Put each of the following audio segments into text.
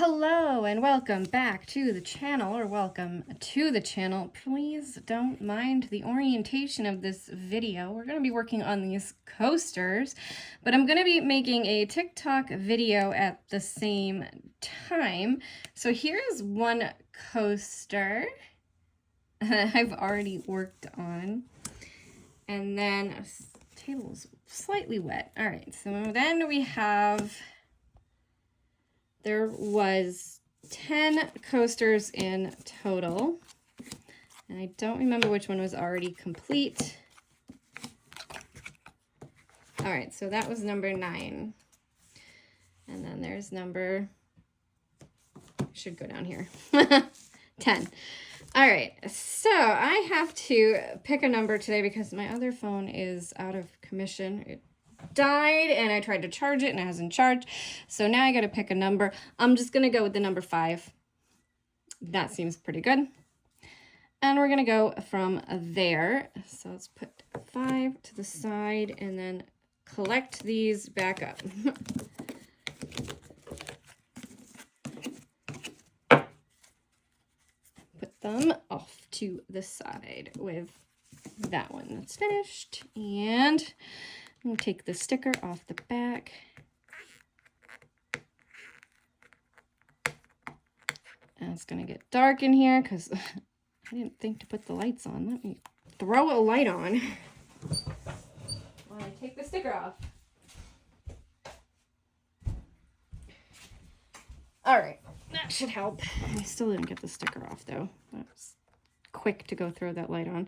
Hello and welcome back to the channel, or welcome to the channel. Please don't mind the orientation of this video. We're going to be working on these coasters, but I'm going to be making a TikTok video at the same time. So here's one coaster I've already worked on, and then the table's slightly wet. All right, so then we have... There was 10 coasters in total, and I don't remember which one was already complete. All right, so that was number 9. And then there's number, should go down here, 10. All right, so I have to pick a number today because my other phone is out of commission. It died and I tried to charge it and it hasn't charged. So now I got to pick a number. I'm just going to go with the number 5. That seems pretty good. And we're going to go from there. So let's put 5 to the side and then collect these back up. Put them off to the side with that one that's finished. And I'm going to take the sticker off the back. And it's going to get dark in here because I didn't think to put the lights on. Let me throw a light on while I take the sticker off. All right, that should help. I still didn't get the sticker off though. That was quick to go throw that light on.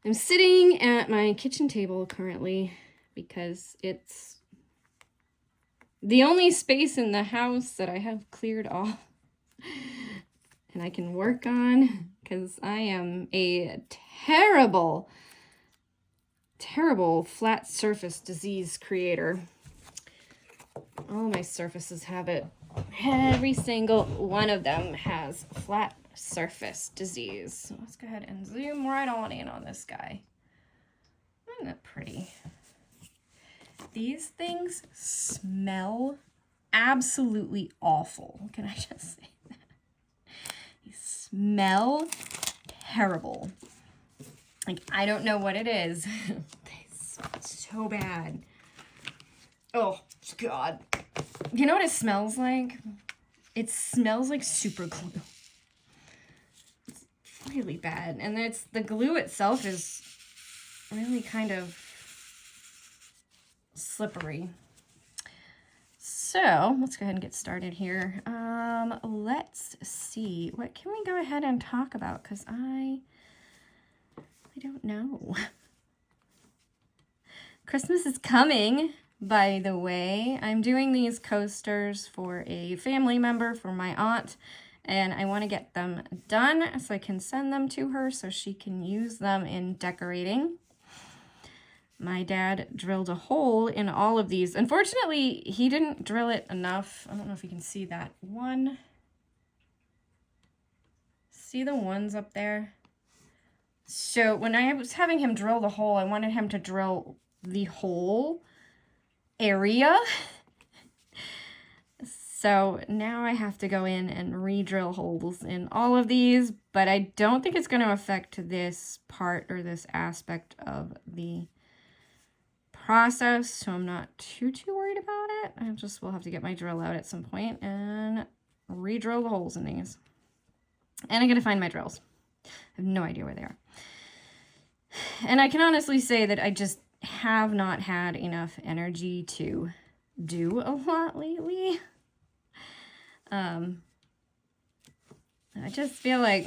I'm sitting at my kitchen table currently because it's the only space in the house that I have cleared off and I can work on because I am a terrible flat surface disease creator. All my surfaces have it. Every single one of them has flat surface disease. So let's go ahead and zoom right on in on this guy. Isn't that pretty? These things smell absolutely awful. Can I just say that? They smell terrible. Like, I don't know what it is. They smell so bad. Oh, God. You know what it smells like? It smells like super glue. Really bad. And it's the glue itself is really kind of slippery. So let's go ahead and get started here. Let's see, what can we go ahead and talk about? Because I don't know. Christmas is coming, by the way. I'm doing these coasters for a family member, for my aunt. And I want to get them done so I can send them to her so she can use them in decorating. My dad drilled a hole in all of these. Unfortunately, he didn't drill it enough. I don't know if you can see that one. See the ones up there? So when I was having him drill the hole, I wanted him to drill the whole area. So now I have to go in and re-drill holes in all of these, but I don't think it's going to affect this part or this aspect of the process, so I'm not too worried about it. I just will have to get my drill out at some point and re-drill the holes in these. And I'm going to find my drills. I have no idea where they are. And I can honestly say that I just have not had enough energy to do a lot lately. I just feel like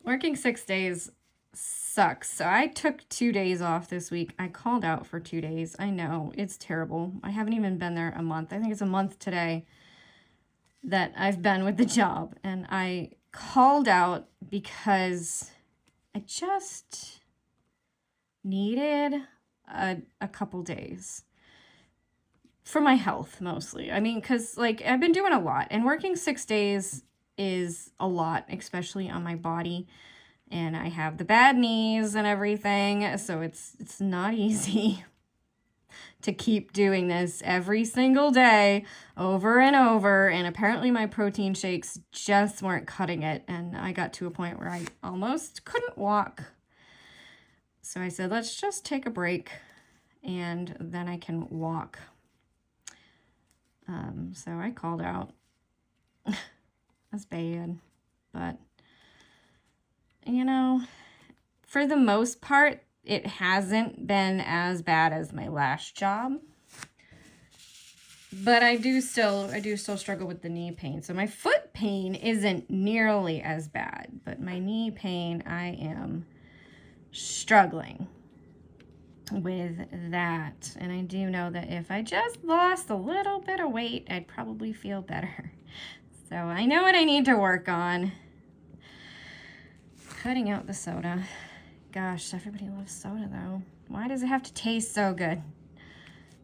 working 6 days sucks. So I took 2 days off this week. I called out for 2 days. I know, it's terrible. I haven't even been there a month. I think it's a month today that I've been with the job. And I called out because I just needed a couple days. For my health, mostly. I mean, because, like, I've been doing a lot. And working 6 days is a lot, especially on my body. And I have the bad knees and everything. So it's not easy. to keep doing this every single day over and over. And apparently my protein shakes just weren't cutting it. And I got to a point where I almost couldn't walk. So I said, let's just take a break and then I can walk. So I called out. That's bad. But, you know, for the most part, it hasn't been as bad as my last job. But I do still struggle with the knee pain. So my foot pain isn't nearly as bad, but my knee pain, I am struggling with that. And I do know that if I just lost a little bit of weight, I'd probably feel better. So I know what I need to work on. Cutting out the soda. Gosh, everybody loves soda though. Why does it have to taste so good?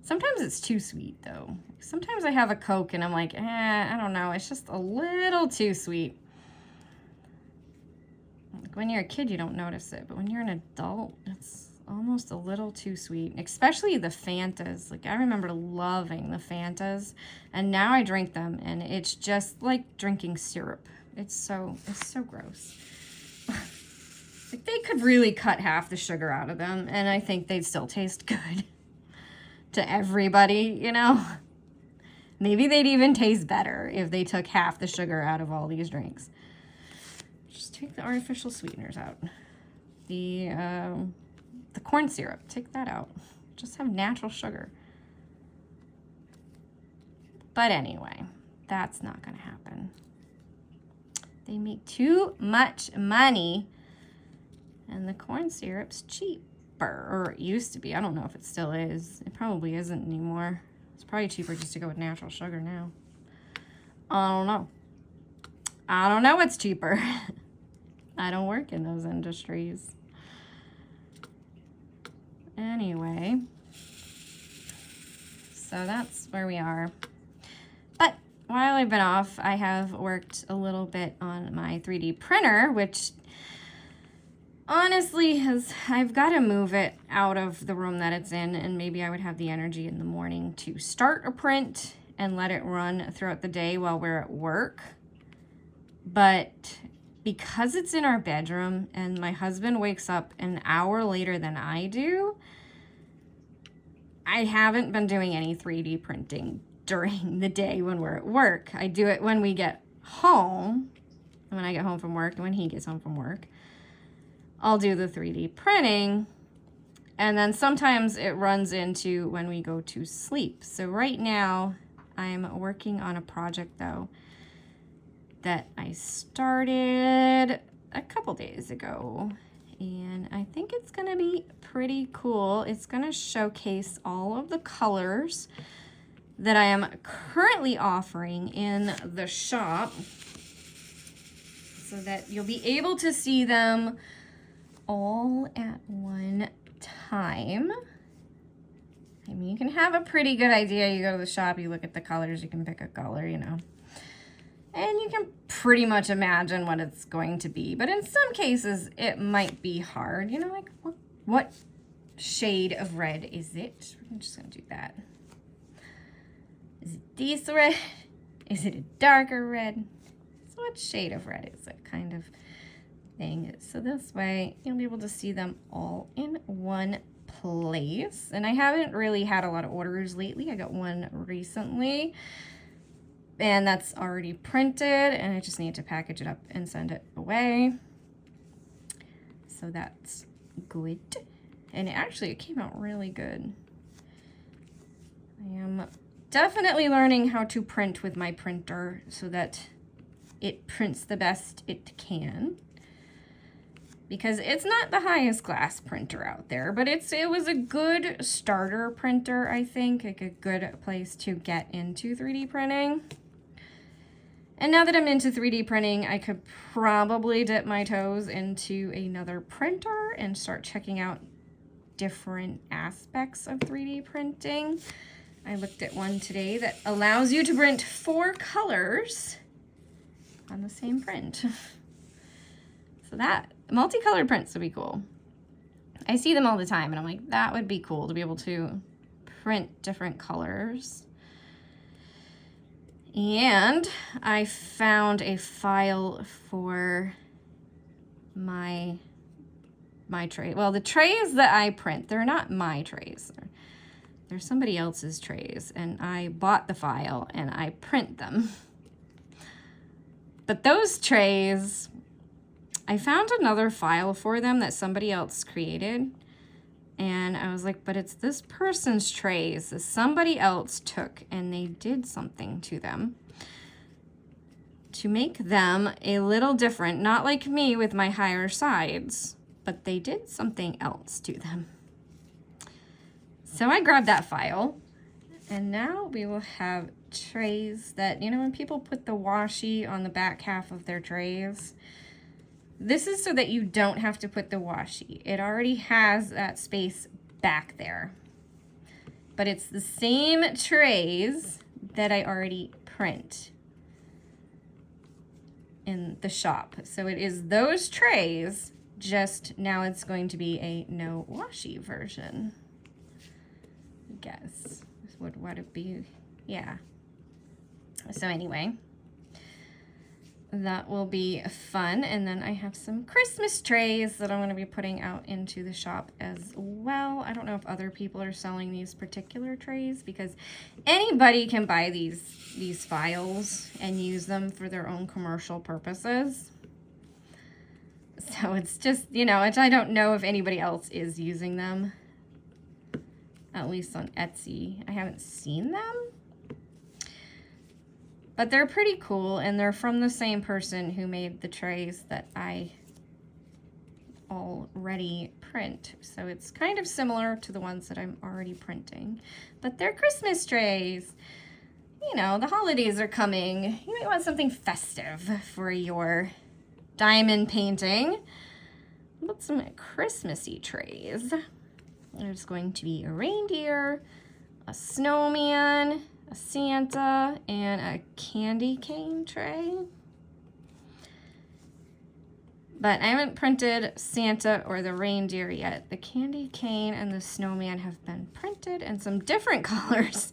Sometimes it's too sweet though. Sometimes I have a Coke and I'm like, I don't know. It's just a little too sweet. Like when you're a kid, you don't notice it. But when you're an adult, it's almost a little too sweet. Especially the Fantas. Like I remember loving the Fantas. And now I drink them and it's just like drinking syrup. It's so gross. Like they could really cut half the sugar out of them and I think they'd still taste good to everybody, you know. Maybe they'd even taste better if they took half the sugar out of all these drinks. Just take the artificial sweeteners out. The corn syrup, take that out. Just have natural sugar. But anyway, that's not going to happen. They make too much money and the corn syrup's cheap. Or it used to be. I don't know if it still is. It probably isn't anymore. It's probably cheaper just to go with natural sugar now. I don't know. I don't know what's cheaper. I don't work in those industries. Anyway. So that's where we are. But while I've been off, I have worked a little bit on my 3D printer, which honestly, I've got to move it out of the room that it's in, and maybe I would have the energy in the morning to start a print and let it run throughout the day while we're at work. But because it's in our bedroom and my husband wakes up an hour later than I do, I haven't been doing any 3D printing during the day when we're at work. I do it when we get home, when I get home from work, and when he gets home from work. I'll do the 3D printing, and then sometimes it runs into when we go to sleep. So right now, I'm working on a project, though, that I started a couple days ago, and I think it's going to be pretty cool. It's going to showcase all of the colors that I am currently offering in the shop so that you'll be able to see them all at one time. I mean, you can have a pretty good idea. You go to the shop, you look at the colors, you can pick a color, you know, and you can pretty much imagine what it's going to be. But in some cases, it might be hard. You know, like what shade of red is it? I'm just going to do that. Is it this red? Is it a darker red? So what shade of red is it, kind of thing? So this way you'll be able to see them all in one place. And I haven't really had a lot of orders lately. I got one recently and that's already printed and I just need to package it up and send it away. So that's good. And it came out really good. I am definitely learning how to print with my printer so that it prints the best it can. Because it's not the highest class printer out there, but it was a good starter printer, I think, like a good place to get into 3D printing. And now that I'm into 3D printing, I could probably dip my toes into another printer and start checking out different aspects of 3D printing. I looked at one today that allows you to print 4 colors on the same print. So that multicolored prints would be cool. I see them all the time and I'm like, that would be cool to be able to print different colors. And I found a file for my tray. Well, the trays that I print, they're not my trays. They're somebody else's trays, and I bought the file and I print them. But those trays, I found another file for them that somebody else created. And I was like, but it's this person's trays that somebody else took and they did something to them to make them a little different. Not like me with my higher sides, but they did something else to them. So I grabbed that file, and now we will have trays that, you know, when people put the washi on the back half of their trays, this is so that you don't have to put the washi. It already has that space back there. But it's the same trays that I already print in the shop. So it is those trays, just now it's going to be a no washi version. I guess. What would it be? Yeah. So anyway, that will be fun. And then I have some Christmas trays that I'm going to be putting out into the shop as well. I don't know if other people are selling these particular trays, because anybody can buy these files and use them for their own commercial purposes. So it's just, you know, I don't know if anybody else is using them, at least on Etsy. I haven't seen them. But they're pretty cool, and they're from the same person who made the trays that I already print. So it's kind of similar to the ones that I'm already printing. But they're Christmas trays. You know, the holidays are coming. You might want something festive for your diamond painting. But some Christmassy trays. There's going to be a reindeer, a snowman, a Santa, and a candy cane tray. But I haven't printed Santa or the reindeer yet. The candy cane and the snowman have been printed in some different colors,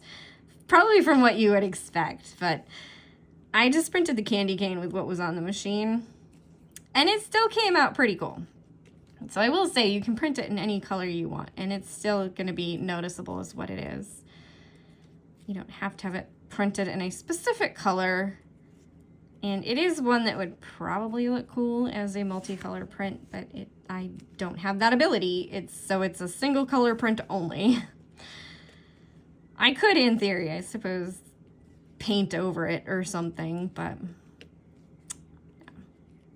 probably from what you would expect. But I just printed the candy cane with what was on the machine, and it still came out pretty cool. So I will say you can print it in any color you want, and it's still going to be noticeable as what it is. You don't have to have it printed in a specific color. And it is one that would probably look cool as a multicolor print, but I don't have that ability. It's a single color print only. I could, in theory, I suppose, paint over it or something, but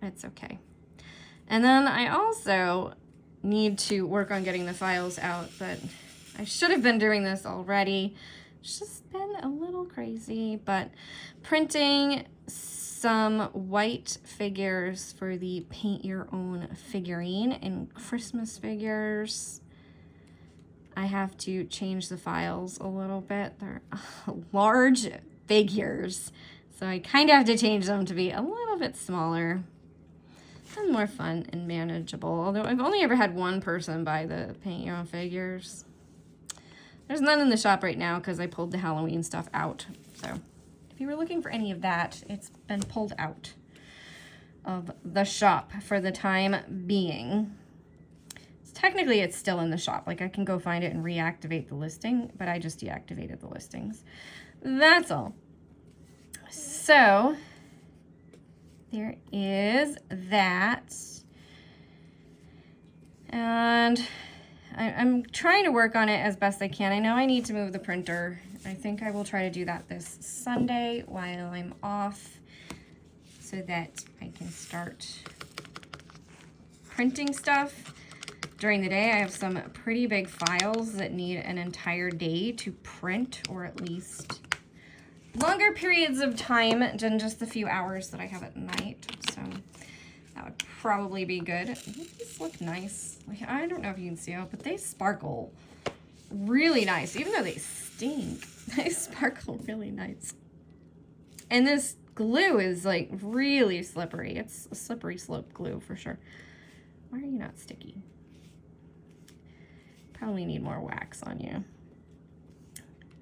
it's okay. And then I also need to work on getting the files out, but I should have been doing this already. It's just been a little crazy, but printing some white figures for the paint your own figurine and Christmas figures. I have to change the files a little bit. They're large figures, so I kind of have to change them to be a little bit smaller and more fun and manageable. Although I've only ever had one person buy the paint your own figures. There's none in the shop right now because I pulled the Halloween stuff out. So if you were looking for any of that, it's been pulled out of the shop for the time being. Technically, it's still in the shop. Like, I can go find it and reactivate the listing, but I just deactivated the listings. That's all. So there is that. And I'm trying to work on it as best I can. I know I need to move the printer. I think I will try to do that this Sunday while I'm off so that I can start printing stuff. During the day, I have some pretty big files that need an entire day to print, or at least longer periods of time than just the few hours that I have at night. So that would probably be good. These look nice. Like, I don't know if you can see it, but they sparkle really nice. Even though they stink, they sparkle really nice. And this glue is like really slippery. It's a slippery slope glue for sure. Why are you not sticky? Probably need more wax on you.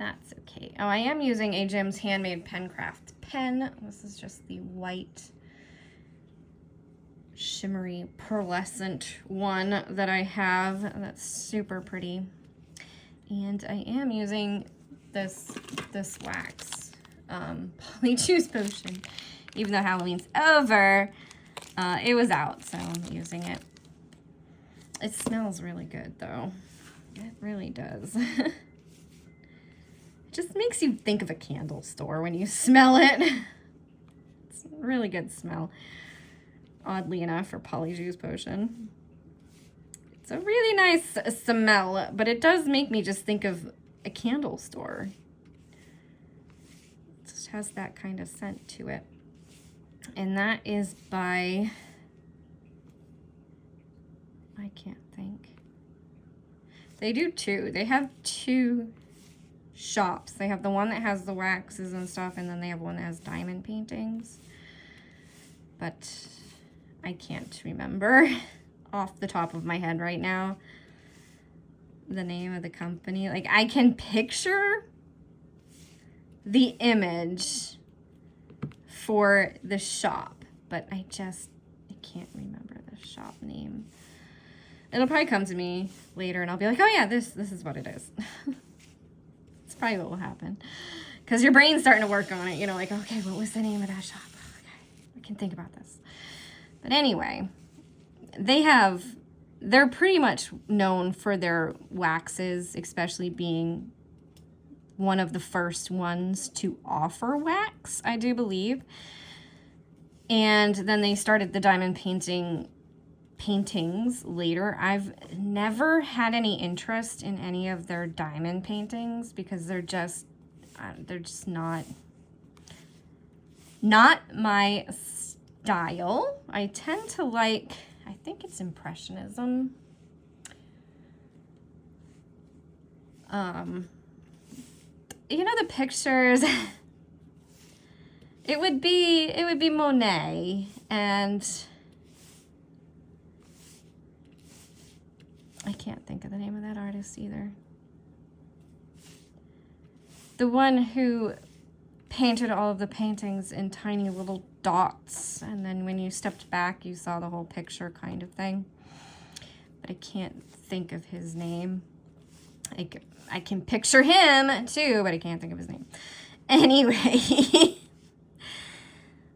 that's okay. Oh, I am using a Jim's Handmade Pen Craft pen. This is just the white shimmery pearlescent one that I have. That's super pretty. And I am using this wax Poly Juice Potion. Even though Halloween's over, it was out, so I'm using it. It smells really good though. It really does. It just makes you think of a candle store when you smell it. It's a really good smell. Oddly enough, for Poly Juice Potion. It's a really nice smell, but it does make me just think of a candle store. It just has that kind of scent to it. And that is by, I can't think. They do two. They have two shops. They have the one that has the waxes and stuff, and then they have one that has diamond paintings. But I can't remember off the top of my head right now the name of the company. Like, I can picture the image for the shop, but I can't remember the shop name. It'll probably come to me later and I'll be like, oh yeah, this is what it is. It's probably what will happen. Because your brain's starting to work on it, you know, like, okay, what was the name of that shop? Okay, I can think about this. But anyway, they're pretty much known for their waxes, especially being one of the first ones to offer wax, I do believe. And then they started the diamond paintings later. I've never had any interest in any of their diamond paintings because they're just not my style. I tend to like, I think it's Impressionism. You know the pictures, it would be Monet, and I can't think of the name of that artist either. The one who painted all of the paintings in tiny little dots, and then when you stepped back, you saw the whole picture kind of thing. But I can't think of his name. I can picture him too, but I can't think of his name. Anyway,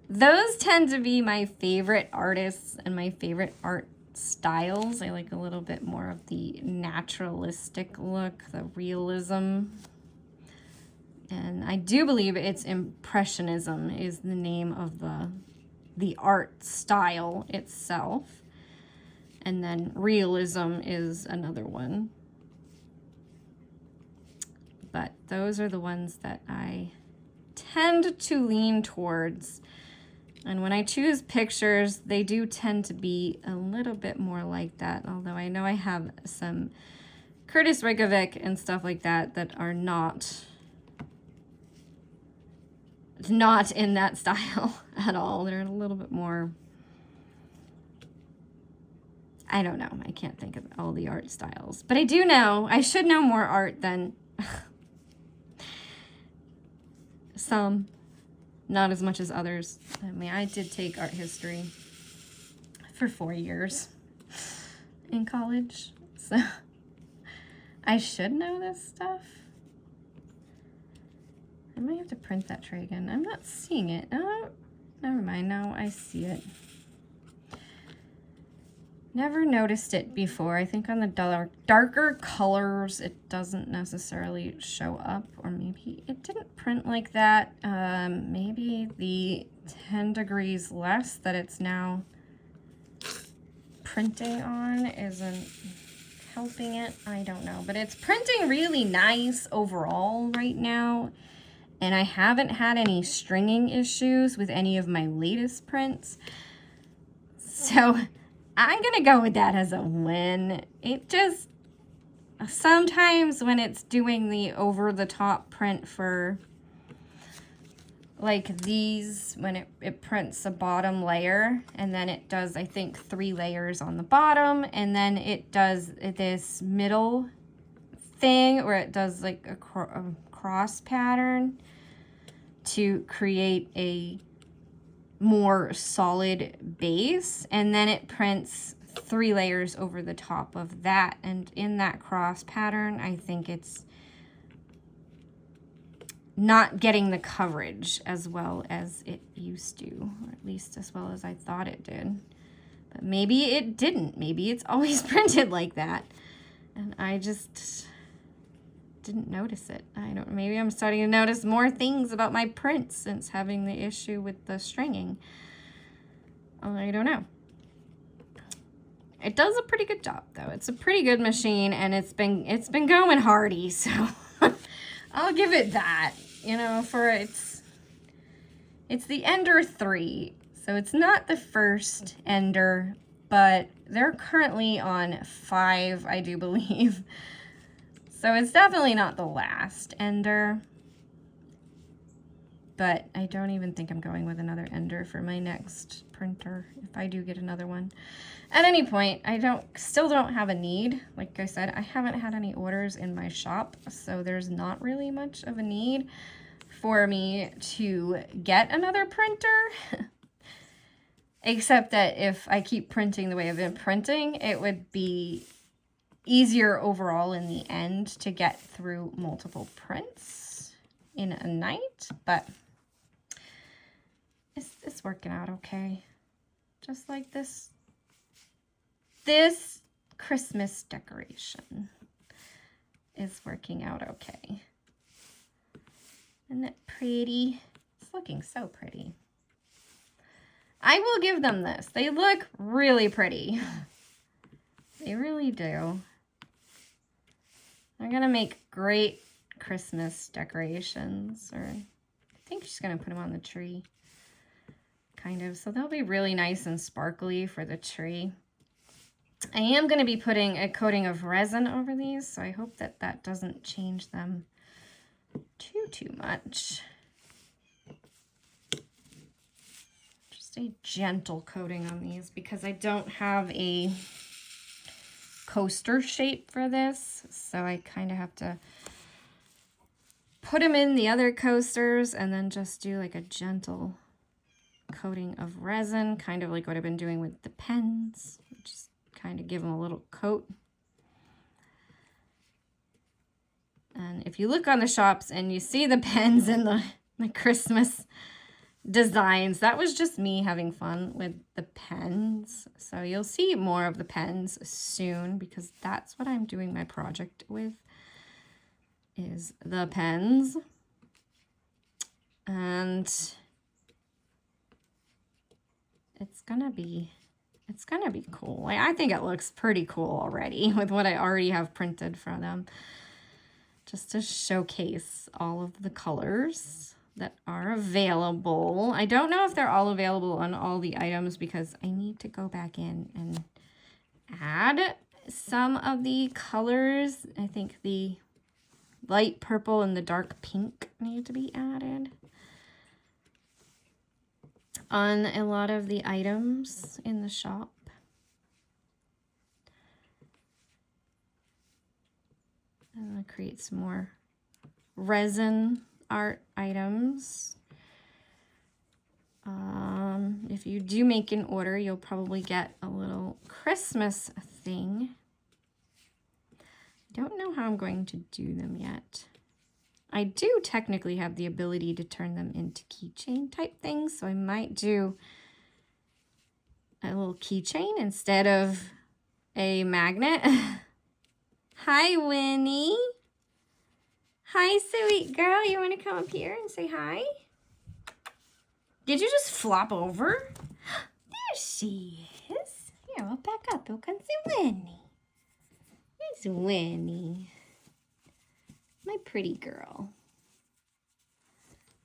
those tend to be my favorite artists and my favorite art styles. I like a little bit more of the naturalistic look, the realism. And I do believe it's Impressionism is the name of the art style itself. And then realism is another one. But those are the ones that I tend to lean towards. And when I choose pictures, they do tend to be a little bit more like that. Although I know I have some Curtis Reykjavik and stuff like that that are not in that style at all. They're a little bit more, I don't know. I can't think of all the art styles. But I do know, I should know more art than some, not as much as others. I mean, I did take art history for 4 years in college, so I should know this stuff. I might have to print that tray again. I'm not seeing it. Oh, never mind. Now I see it. Never noticed it before. I think on the darker colors, it doesn't necessarily show up, or maybe it didn't print like that. Maybe the 10 degrees less that it's now printing on isn't helping it. I don't know, but it's printing really nice overall right now. And I haven't had any stringing issues with any of my latest prints. So I'm gonna go with that as a win. It just, sometimes when it's doing the over-the-top print for like these, when it prints a bottom layer, and then it does, I think, 3 layers on the bottom, and then it does this middle thing where it does like a cross pattern to create a more solid base, and then it prints 3 layers over the top of that. And in that cross pattern, I think it's not getting the coverage as well as it used to, or at least as well as I thought it did. But maybe it didn't. Maybe it's always printed like that, and I just didn't notice it. I don't. Maybe I'm starting to notice more things about my prints since having the issue with the stringing. I don't know. It does a pretty good job though. It's a pretty good machine, and it's been going hardy, so I'll give it that. You know, for it's the Ender 3, so it's not the first Ender, but they're currently on 5, I do believe. So it's definitely not the last Ender. But I don't even think I'm going with another Ender for my next printer, if I do get another one. At any point, I still don't have a need. Like I said, I haven't had any orders in my shop, so there's not really much of a need for me to get another printer. Except that if I keep printing the way I've been printing, it would be easier overall in the end to get through multiple prints in a night, but it's working out okay. Just like this Christmas decoration is working out okay. Isn't it pretty? It's looking so pretty. I will give them this. They look really pretty. They really do. They're gonna make great Christmas decorations, or I think she's gonna put them on the tree. Kind of, so they'll be really nice and sparkly for the tree. I am going to be putting a coating of resin over these, so I hope that that doesn't change them too much. Just a gentle coating on these because I don't have a coaster shape for this, so I kind of have to put them in the other coasters and then just do like a gentle coating of resin, kind of like what I've been doing with the pens. Just kind of give them a little coat. And if you look on the shops and you see the pens and the Christmas designs, that was just me having fun with the pens. So you'll see more of the pens soon because that's what I'm doing my project with, is the pens. And it's gonna be cool. I think it looks pretty cool already with what I already have printed for them, just to showcase all of the colors that are available. I don't know if they're all available on all the items because I need to go back in and add some of the colors. I think the light purple and the dark pink need to be added on a lot of the items in the shop. I'm going to create some more resin art items. If you do make an order, you'll probably get a little Christmas thing. I don't know how I'm going to do them yet. I do technically have the ability to turn them into keychain type things, so I might do a little keychain instead of a magnet. Hi, Winnie. Hi, sweet girl. You want to come up here and say hi? Did you just flop over? There she is. Here, we'll back up. We'll come see Winnie. There's Winnie. My pretty girl.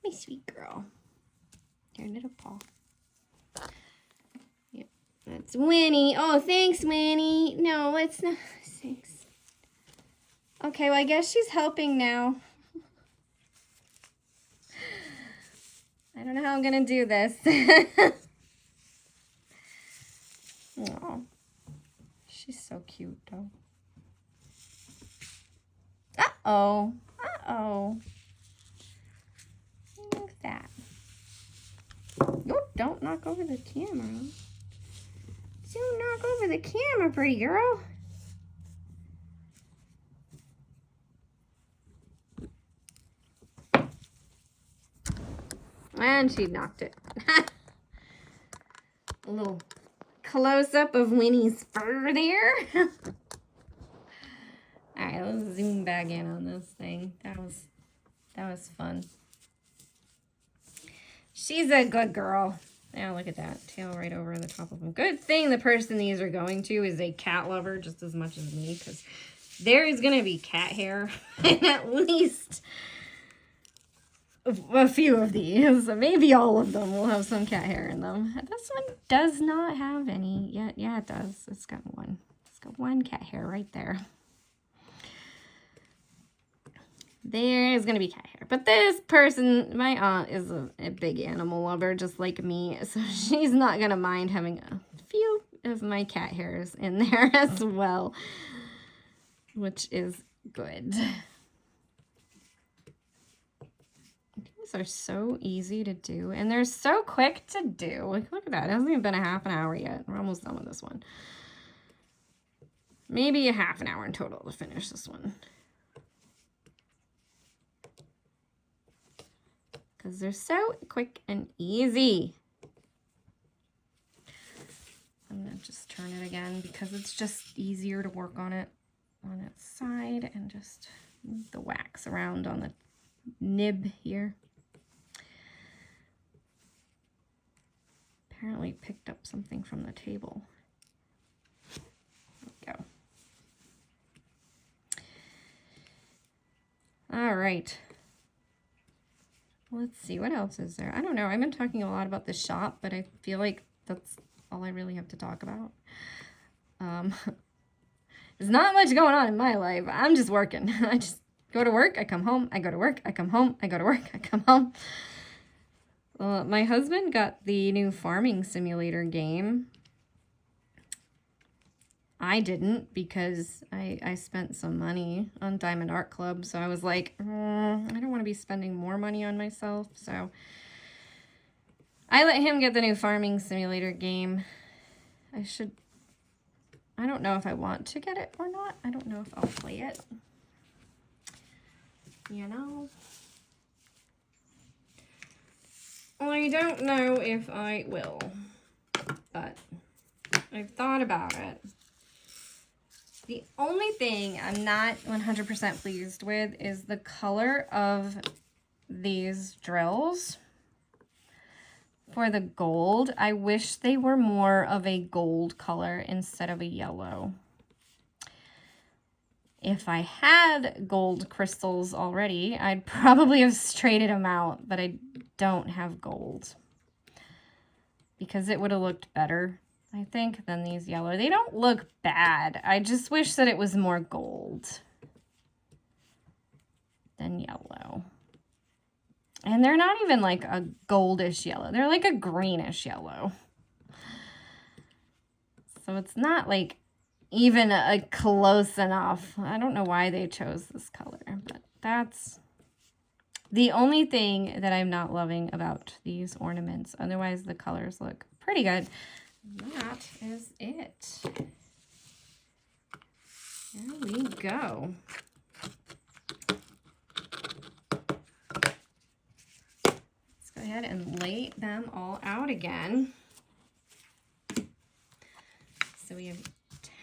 My sweet girl. Your little paw. Yep, that's Winnie. Oh, thanks, Winnie. No, it's not. Thanks. Okay, well, I guess she's helping now. I don't know how I'm going to do this. Oh, she's so cute, though. Uh-oh. Uh-oh. that. Oh, don't knock over the camera. Don't knock over the camera, pretty girl. And she knocked it. A little close-up of Winnie's fur there. All right, let's zoom back in on this thing. That was fun. She's a good girl. Now look at that tail right over the top of them. Good thing the person these are going to is a cat lover just as much as me, because there is going to be cat hair in at least a few of these. Maybe all of them will have some cat hair in them. This one does not have any yet. Yeah, it does. It's got one. It's got one cat hair right there. There's going to be cat hair. But this person, my aunt, is a big animal lover, just like me. So she's not going to mind having a few of my cat hairs in there as well, which is good. These are so easy to do, and they're so quick to do. Like, look at that. It hasn't even been a half an hour yet. We're almost done with this one. Maybe a half an hour in total to finish this one. Because they're so quick and easy. I'm going to just turn it again because it's just easier to work on it on its side and just move the wax around on the nib here. Apparently picked up something from the table. There we go. All right. Let's see, what else is there? I don't know. I've been talking a lot about the shop, but I feel like that's all I really have to talk about. There's not much going on in my life. I'm just working. I just go to work, I come home, I go to work, I come home, I go to work, I come home. My husband got the new farming simulator game. I didn't, because I spent some money on Diamond Art Club, so I was like, I don't want to be spending more money on myself, so I let him get the new farming simulator game. I don't know if I want to get it or not. I don't know if I'll play it. You know? I don't know if I will, but I've thought about it. The only thing I'm not 100% pleased with is the color of these drills for the gold. I wish they were more of a gold color instead of a yellow. If I had gold crystals already, I'd probably have straightened them out, but I don't have gold because it would have looked better, I think, than these yellow. They don't look bad. I just wish that it was more gold than yellow. And they're not even like a goldish yellow. They're like a greenish yellow. So it's not like even a close enough. I don't know why they chose this color, but that's the only thing that I'm not loving about these ornaments. Otherwise, the colors look pretty good. That is it. There we go. Let's go ahead and lay them all out again. So we have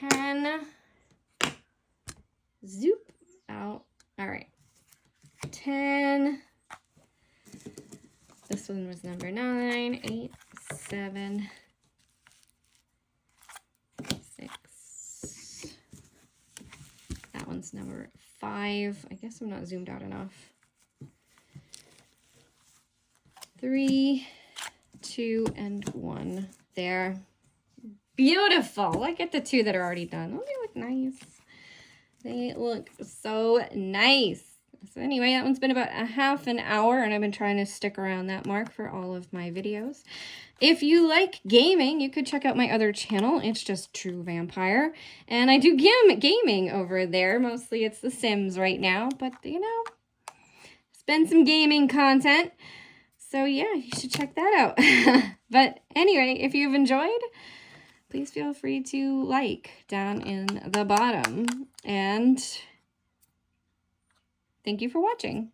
10. Zoop out. All right. 10. This one was number 9, 8, 7, 6. That one's number 5. I guess I'm not zoomed out enough. 3, 2, and 1. There. Beautiful. Look at the 2 that are already done. Oh, they look nice. They look so nice. So anyway, that one's been about a half an hour, and I've been trying to stick around that mark for all of my videos. If you like gaming, you could check out my other channel. It's just Truvampire, and I do gaming over there. Mostly it's The Sims right now, but you know, it's been some gaming content. So yeah, you should check that out. But anyway, if you've enjoyed, please feel free to like down in the bottom. And thank you for watching.